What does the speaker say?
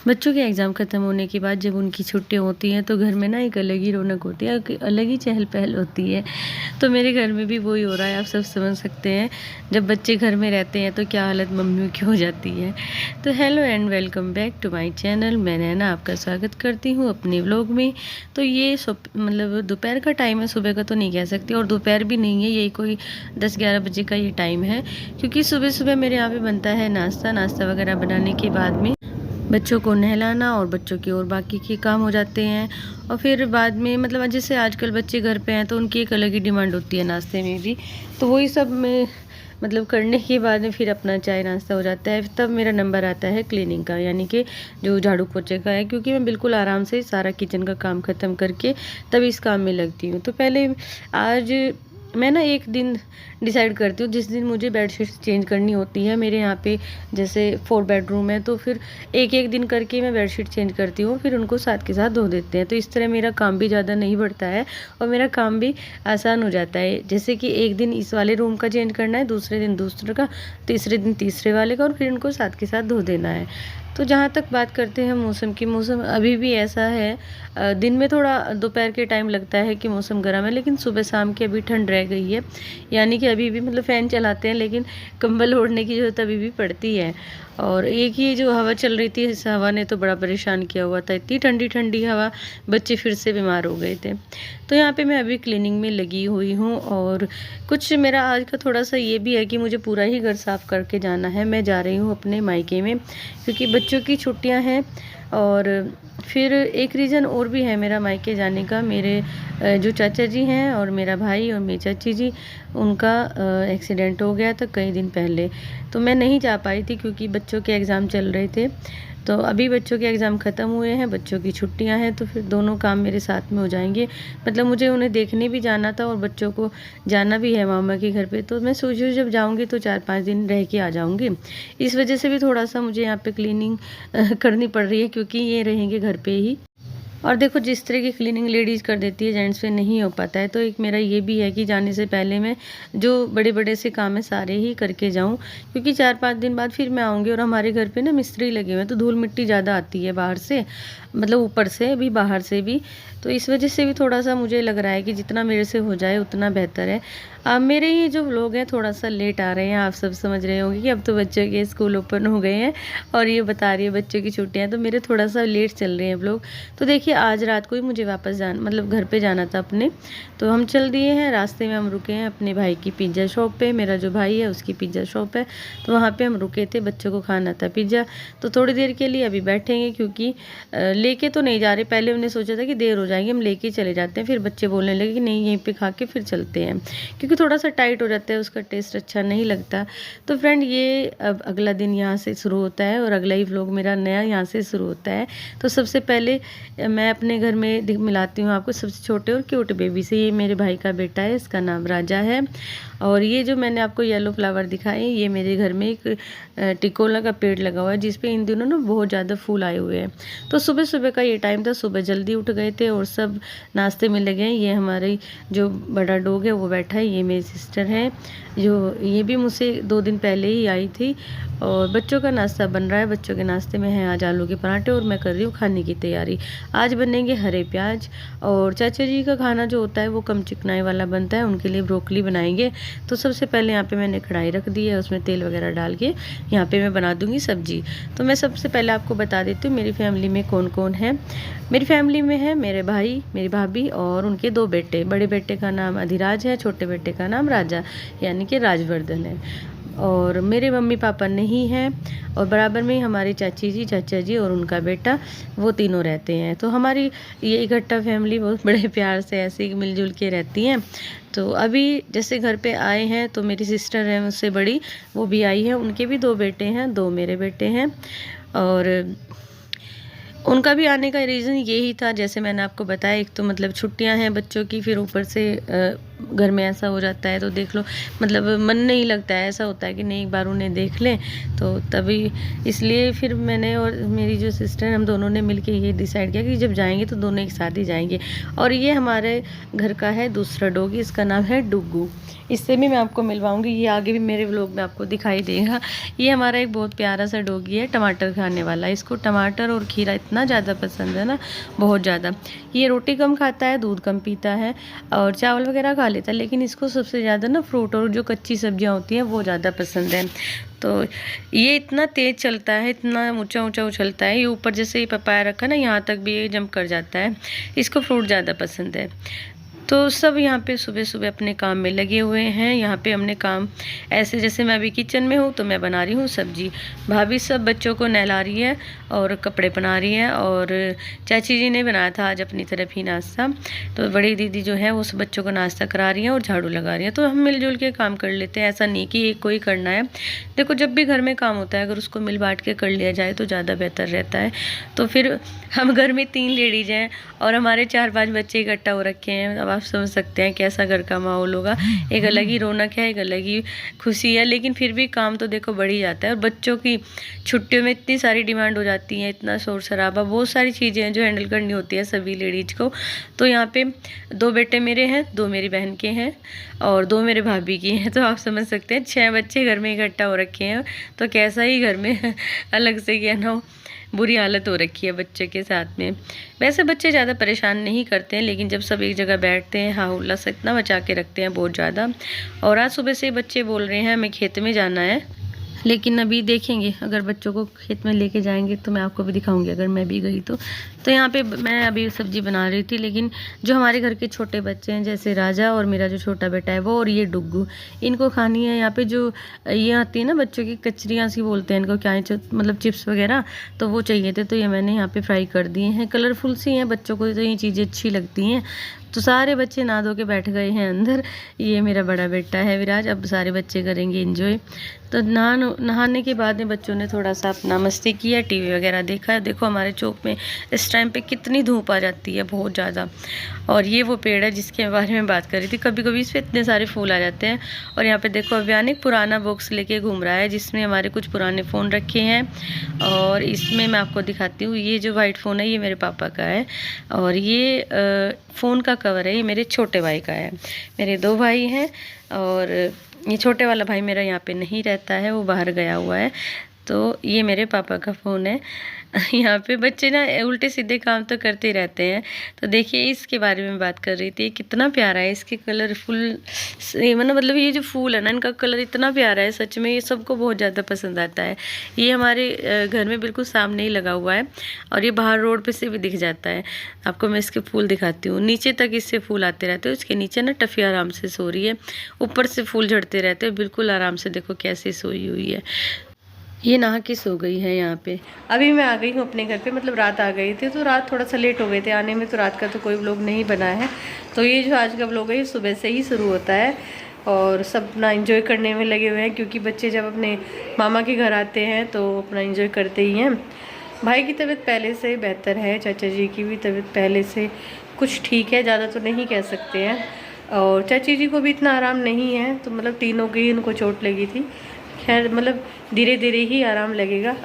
बच्चों के एग्ज़ाम ख़त्म होने के बाद जब उनकी छुट्टियाँ होती हैं तो घर में ना एक अलग ही रौनक होती है, एक अलग ही चहल-पहल होती है। तो मेरे घर में भी वही हो रहा है, आप सब समझ सकते हैं। जब बच्चे घर में रहते हैं तो क्या हालत मम्मियों की हो जाती है। तो hello and welcome back to my channel. मैं नैना आपका स्वागत करती हूँ अपने व्लॉग में। तो ये मतलब दोपहर का टाइम है, सुबह का तो नहीं कह सकती और दोपहर भी नहीं है, यही कोई 10-11 बजे का ये टाइम है। क्योंकि सुबह-सुबह मेरे यहाँ पे बनता है नाश्ता वगैरह बनाने के बाद में बच्चों को नहलाना और बच्चों की और बाकी के काम हो जाते हैं। और फिर बाद में मतलब जैसे आजकल बच्चे घर पे हैं तो उनकी एक अलग ही डिमांड होती है नाश्ते में भी। तो वही सब में मतलब करने के बाद में फिर अपना चाय नाश्ता हो जाता है। तब मेरा नंबर आता है क्लीनिंग का, यानी कि जो झाड़ू पोछे का है, क्योंकि मैं बिल्कुल आराम से सारा किचन का काम ख़त्म करके तब इस काम में लगती हूँ। तो पहले आज मैं ना एक दिन डिसाइड करती हूँ जिस दिन मुझे बेडशीट चेंज करनी होती है। मेरे यहाँ पे जैसे 4 बेडरूम है तो फिर एक दिन करके मैं बेडशीट चेंज करती हूँ, फिर उनको साथ के साथ धो देते हैं। तो इस तरह मेरा काम भी ज़्यादा नहीं बढ़ता है और मेरा काम भी आसान हो जाता है। जैसे कि एक दिन इस वाले रूम का चेंज करना है, दूसरे दिन दूसरे का, तीसरे दिन तीसरे वाले का, और फिर उनको साथ के साथ धो देना है। तो जहाँ तक बात करते हैं मौसम की, मौसम अभी भी ऐसा है, दिन में थोड़ा दोपहर के टाइम लगता है कि मौसम गर्म है, लेकिन सुबह शाम की अभी ठंड रह गई है। यानी कि अभी भी मतलब फ़ैन चलाते हैं लेकिन कंबल ओढ़ने की ज़रूरत अभी भी पड़ती है। और एक ही जो हवा चल रही थी, इस हवा ने तो बड़ा परेशान किया हुआ था, इतनी ठंडी ठंडी हवा, बच्चे फिर से बीमार हो गए थे। तो यहाँ पे मैं अभी क्लीनिंग में लगी हुई हूँ और कुछ मेरा आज का थोड़ा सा ये भी है कि मुझे पूरा ही घर साफ़ करके जाना है। मैं जा रही हूँ अपने मायके में क्योंकि बच्चों की छुट्टियाँ हैं। और फिर एक रीज़न और भी है मेरा मायके जाने का। मेरे जो चाचा जी हैं और मेरा भाई और मेरी चाची जी, उनका एक्सीडेंट हो गया था कई दिन पहले। तो मैं नहीं जा पाई थी क्योंकि बच्चों के एग्ज़ाम चल रहे थे। तो अभी बच्चों के एग्ज़ाम ख़त्म हुए हैं, बच्चों की छुट्टियां हैं, तो फिर दोनों काम मेरे साथ में हो जाएंगे। मतलब मुझे उन्हें देखने भी जाना था और बच्चों को जाना भी है मामा के घर पे। तो मैं सोच रही हूँ जब जाऊँगी तो 4-5 दिन रह के आ जाऊँगी। इस वजह से भी थोड़ा सा मुझे यहाँ पे क्लीनिंग करनी पड़ रही है क्योंकि ये रहेंगे घर पे ही। और देखो जिस तरह की क्लीनिंग लेडीज़ कर देती है जेंट्स से नहीं हो पाता है। तो एक मेरा ये भी है कि जाने से पहले मैं जो बड़े-बड़े से काम है सारे ही करके जाऊँ, क्योंकि 4-5 दिन बाद फिर मैं आऊँगी और हमारे घर पे ना मिस्त्री लगे हुए हैं तो धूल मिट्टी ज़्यादा आती है बाहर से, मतलब ऊपर से भी बाहर से भी। तो इस वजह से भी थोड़ा-सा मुझे लग रहा है कि जितना मेरे से हो जाए उतना बेहतर है। मेरे ये जो व्लॉग हैं थोड़ा-सा लेट आ रहे हैं, आप सब समझ रहे होंगे कि अब तो बच्चों के स्कूल ओपन हो गए हैं और ये बता रही है बच्चों की छुट्टियाँ, तो मेरे थोड़ा-सा लेट चल रहे हैं व्लॉग। तो देखिए आज रात को ही मुझे वापस मतलब घर पे जाना था अपने, तो हम चल दिए हैं। रास्ते में हम रुके हैं अपने भाई की पिज़्ज़ा शॉप पे। मेरा जो भाई है उसकी पिज़्ज़ा शॉप है, तो वहाँ पे हम रुके थे, बच्चों को खाना था पिज़्ज़ा। तो थोड़ी देर के लिए अभी बैठेंगे क्योंकि लेके तो नहीं जा रहे। पहले हमने सोचा था कि देर हो जाएगी, हम लेके चले जाते हैं, फिर बच्चे बोलने लगे कि नहीं यहीं पे खा के फिर चलते हैं, क्योंकि थोड़ा सा टाइट हो जाता है, उसका टेस्ट अच्छा नहीं लगता। तो फ्रेंड ये अब अगला दिन यहाँ से शुरू होता है और अगला ही व्लॉग मेरा नया यहाँ से शुरू होता है। तो सबसे पहले मैं अपने घर में मिलाती हूँ आपको सबसे छोटे और क्यूट बेबी से। ये मेरे भाई का बेटा है, इसका नाम राजा है। और ये जो मैंने आपको येलो फ्लावर दिखाए, ये मेरे घर में एक टिकोला का पेड़ लगा हुआ है जिसपे इन दिनों ना बहुत ज़्यादा फूल आए हुए हैं। तो सुबह सुबह का ये टाइम था, सुबह जल्दी उठ गए थे और सब नाश्ते में लगे हैं। ये हमारी जो बड़ा डॉग है वो बैठा है, ये मेरी सिस्टर है जो ये भी मुझसे 2 दिन पहले ही आई थी। और बच्चों का नाश्ता बन रहा है। बच्चों के नाश्ते में है आज आलू के पराठे और मैं कर रही हूँ खाने की तैयारी। आज बनेंगे हरे प्याज। और चाचा जी का खाना जो होता है वो कम चिकनाई वाला बनता है, उनके लिए ब्रोकली बनाएंगे। तो सबसे पहले यहाँ पे मैंने कढ़ाई रख दी है, उसमें तेल वगैरह डाल के यहाँ पे मैं बना दूँगी सब्जी। तो मैं सबसे पहले आपको बता देती हूँ मेरी फैमिली में कौन कौन है। मेरी फैमिली में है मेरे भाई, मेरी भाभी और उनके 2 बेटे। बड़े बेटे का नाम अधिराज है, छोटे बेटे का नाम राजा यानी कि राजवर्धन है। और मेरे मम्मी पापा नहीं हैं और बराबर में ही हमारी चाची जी, चाचा जी और उनका बेटा, वो तीनों रहते हैं। तो हमारी ये इकट्ठा फैमिली बहुत बड़े प्यार से ऐसे ही मिलजुल के रहती हैं। तो अभी जैसे घर पे आए हैं तो मेरी सिस्टर है मुझसे बड़ी, वो भी आई है। उनके भी 2 बेटे हैं, 2 मेरे बेटे हैं। और उनका भी आने का रीज़न यही था, जैसे मैंने आपको बताया, एक तो मतलब छुट्टियां हैं बच्चों की, फिर ऊपर से घर में ऐसा हो जाता है तो देख लो मतलब मन नहीं लगता है, ऐसा होता है कि नहीं एक बार उन्हें देख लें। तो तभी इसलिए फिर मैंने और मेरी जो सिस्टर, हम दोनों ने मिलके ये डिसाइड किया कि जब जाएंगे तो दोनों एक साथ ही जाएंगे। और ये हमारे घर का है दूसरा डॉगी, इसका नाम है डुग्गू। इससे भी मैं आपको मिलवाऊंगी, ये आगे भी मेरे व्लॉग में आपको दिखाई देगा। ये हमारा एक बहुत प्यारा सा डॉगी है, टमाटर खाने वाला। इसको टमाटर और खीरा इतना ज़्यादा पसंद है ना, बहुत ज़्यादा। ये रोटी कम खाता है, दूध कम पीता है और चावल वगैरह खा लेता है, लेकिन इसको सबसे ज़्यादा ना फ्रूट और जो कच्ची सब्जियाँ होती हैं वो ज़्यादा पसंद है। तो ये इतना तेज़ चलता है, इतना ऊंचा ऊंचा उछलता है, ये ऊपर जैसे ये पपाया रखा ना यहाँ तक भी ये जंप कर जाता है। इसको फ्रूट ज़्यादा पसंद है। तो सब यहाँ पे सुबह सुबह अपने काम में लगे हुए हैं। यहाँ पे हमने काम ऐसे, जैसे मैं अभी किचन में हूँ तो मैं बना रही हूँ सब्जी, भाभी सब बच्चों को नहला रही है और कपड़े बना रही है, और चाची जी ने बनाया था आज अपनी तरफ ही नाश्ता। तो बड़ी दीदी जो है उस बच्चों को नाश्ता करा रही है और झाड़ू लगा रही है। तो हम मिलजुल के काम कर लेते हैं, ऐसा नहीं कि एक कोई करना है। देखो जब भी घर में काम होता है अगर उसको मिल बांट के कर लिया जाए तो ज़्यादा बेहतर रहता है। तो फिर हम घर में 3 लेडीज हैं और हमारे 4-5 बच्चे इकट्ठा हो रखे हैं। अब आप समझ सकते हैं कैसा घर का माहौल होगा। एक अलग ही रौनक है, एक अलग ही खुशी है, लेकिन फिर भी काम तो देखो बढ़ ही जाता है। और बच्चों की छुट्टियों में इतनी सारी डिमांड हो जाती है, इतना शोर शराबा, बहुत सारी चीज़ें हैं जो हैंडल करनी होती है सभी लेडीज को। तो यहाँ पे 2 बेटे मेरे हैं, 2 मेरी बहन के हैं और 2 मेरे भाभी की हैं। तो आप समझ सकते हैं 6 बच्चे घर में इकट्ठा हो रखे हैं, तो कैसा ही घर में अलग से क्या ना बुरी हालत हो रखी है बच्चे के साथ में। वैसे बच्चे ज़्यादा परेशान नहीं करते हैं, लेकिन जब सब एक जगह बैठते हैं हाँ हुल्ला से इतना मचा के रखते हैं बहुत ज़्यादा। और आज सुबह से बच्चे बोल रहे हैं हमें खेत में जाना है, लेकिन अभी देखेंगे अगर बच्चों को खेत में लेके जाएंगे तो मैं आपको भी दिखाऊंगी अगर मैं भी गई तो। यहाँ पे मैं अभी सब्जी बना रही थी, लेकिन जो हमारे घर के छोटे बच्चे हैं जैसे राजा और मेरा जो छोटा बेटा है वो और ये डुग्गू, इनको खानी है। यहाँ पे जो ये आती है ना बच्चों की कचरियाँ सी बोलते हैं इनको, क्या है मतलब चिप्स वगैरह, तो वो चाहिए थे। तो ये मैंने यहाँ पे फ्राई कर दिए हैं, कलरफुल सी हैं, बच्चों को तो ये चीज़ें अच्छी लगती हैं। तो सारे बच्चे नहा धो के बैठ गए हैं अंदर। ये मेरा बड़ा बेटा है विराज, अब सारे बच्चे करेंगे एंजॉय। तो नहाने के बाद में बच्चों ने थोड़ा सा अपना मस्ती किया, टीवी वगैरह देखा। देखो हमारे चौक में इस टाइम पे कितनी धूप आ जाती है, बहुत ज़्यादा। और ये वो पेड़ है जिसके बारे में बात कर रही थी, कभी कभी इस पर इतने सारे फूल आ जाते हैं। और यहाँ पे देखो अभियान एक पुराना बॉक्स लेके घूम रहा है जिसमें हमारे कुछ पुराने फ़ोन रखे हैं। और इसमें मैं आपको दिखाती हूँ, ये जो वाइट फ़ोन है ये मेरे पापा का है, और ये फ़ोन का कवर है ये मेरे छोटे भाई का है। मेरे 2 भाई हैं और ये छोटे वाला भाई मेरा यहाँ पे नहीं रहता है, वो बाहर गया हुआ है। तो ये मेरे पापा का फ़ोन है। यहाँ पे बच्चे ना उल्टे सीधे काम तो करते रहते हैं। तो देखिए इसके बारे में बात कर रही थी, कितना प्यारा है, इसके कलरफुल मतलब ये जो फूल है ना इनका कलर इतना प्यारा है, सच में ये सबको बहुत ज़्यादा पसंद आता है। ये हमारे घर में बिल्कुल सामने ही लगा हुआ है और ये बाहर रोड पे से भी दिख जाता है। आपको मैं इसके फूल दिखाती हूँ, नीचे तक इससे फूल आते रहते हैं। इसके नीचे ना टफी आराम से सो रही है, ऊपर से फूल झड़ते रहते हैं, बिल्कुल आराम से। देखो कैसे सोई हुई है, ये नहा के सो गई है यहाँ पे। अभी मैं आ गई हूँ अपने घर पे, मतलब रात आ गई थी, तो रात थोड़ा सा लेट हो गए थे आने में, तो रात का तो कोई व्लॉग नहीं बना है। तो ये जो आज का व्लॉग है ये सुबह से ही शुरू होता है और सब अपना एंजॉय करने में लगे हुए हैं, क्योंकि बच्चे जब अपने मामा के घर आते हैं तो अपना एंजॉय करते ही हैं। भाई की तबीयत पहले से बेहतर है, चाचा जी की भी तबीयत पहले से कुछ ठीक है, ज़्यादा तो नहीं कह सकते हैं। और चाची जी को भी इतना आराम नहीं है, तो मतलब तीनों की उनको चोट लगी थी। खैर मतलब धीरे धीरे ही आराम लगेगा।